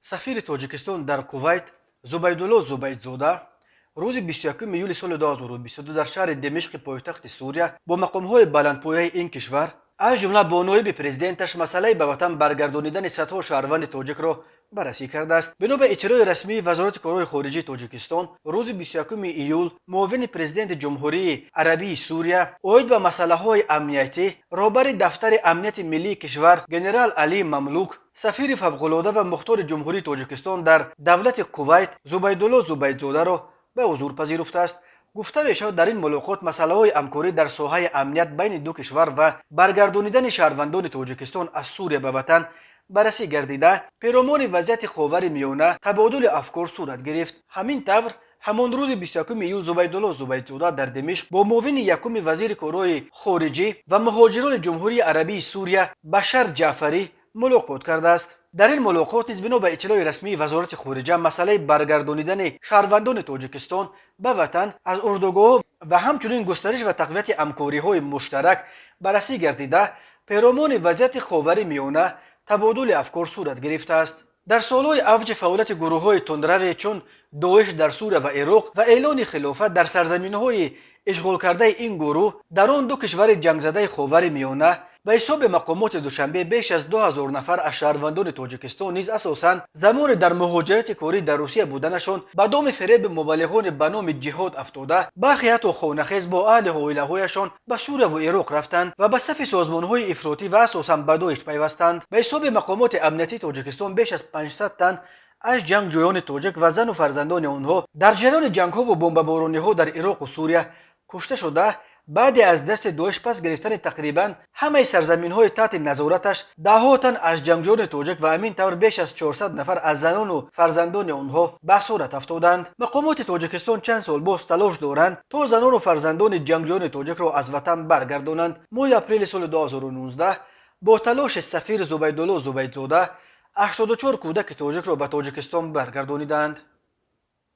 سفیر تاجیکستان در کویت زبیدالله زبیدزاده روز 21 ایول سال 2022 در شهر دمشق پایتخت سوریه با مقام‌های بلندپایه این کشور از جمله با نایب پرزیدنتش مسئله به وطن برگردانیدن صدها شهروند تاجیک را بررسی کرده است. بنا به اطلاع رسمی وزارت کارهای خارجه تاجیکستان روز 21 ایول معاون پرزیدنت جمهوری عربی سوریه اوید به مسائل امنیتی رهبر دفتر امنیت ملی کشور جنرال علی مملوک سفیر فوق‌العاده و مختار جمهوری تاجیکستان در دولت کویت زبیدالله زبیدزاده را به حضور پذیرفته است. گفته می شود در این ملاقات مسائل همکاری در ساحه امنیت بین دو کشور و برگردانیدن شهروندان تاجیکستان از سوریه به وطن بررسی گردیده. پیرامون وضعیت خاورمیانه تبادل افکار صورت گرفت. همین طور همان روز 21 ایول زبیدالله زبیدزاده در دمشق با معاون یکم وزیر کارهای خارجه و مهاجران جمهوری عربی سوریه بشر جعفری ملاقات کرده است. در این ملاقات نیز بنا به اطلاع رسمی وزارت خارجه مسئله برگردانیدن شهروندان تاجیکستان به وطن از اردوگاه و همچنین گسترش و تقویت همکاری‌های مشترک بررسی گردیده. پیرامون وضعیت خاورمیانه تبادل افکار صورت گرفته است. در سالهای اوج فعالیت گروه‌های تندرو چون داعش در سوریه و عراق و اعلان خلافت در سرزمین‌های اشغال کرده این گروه در آن دو کشور جنگ زده خاورمیانه به حساب مقامات دوشنبه بیش از 2000 نفر از شهروندان تاجیکستان نیز اساساً زمان در مهاجرت کاری در روسیه بودنشان به دام فریب مبلغان به نام جهاد افتاده. برخی حتی خانه‌خیز با اهل و عائله‌هایشان به سوریه و عراق رفتند و به صف سازمان‌های افراطی و اساساً به داعش پیوستند. به حساب مقامات امنیتی تاجیکستان بیش از 500 تن از جنگجویان تاجیک و زن و فرزندان آنها در جریان جنگ‌ها و بمبارانی‌ها در عراق و سوریه کشته شده. بعد از دست داعش پس گرفتن تقریبا همه سرزمین‌های تحت نظارتش ده‌ها تن از جنگجویان تاجیک و همین طور بیش از 400 نفر از زنان و فرزندان آنها به اسارت افتادند. مقامات تاجیکستان چند سال باز تلاش دارند تا زنان و فرزندان جنگجویان تاجیک را از وطن برگردانند. ماه اپریل سال 2019 با تلاش سفیر زبیدالله زبیدزاده 84 کودک تاجیک را به تاجیکستان برگردانیدند.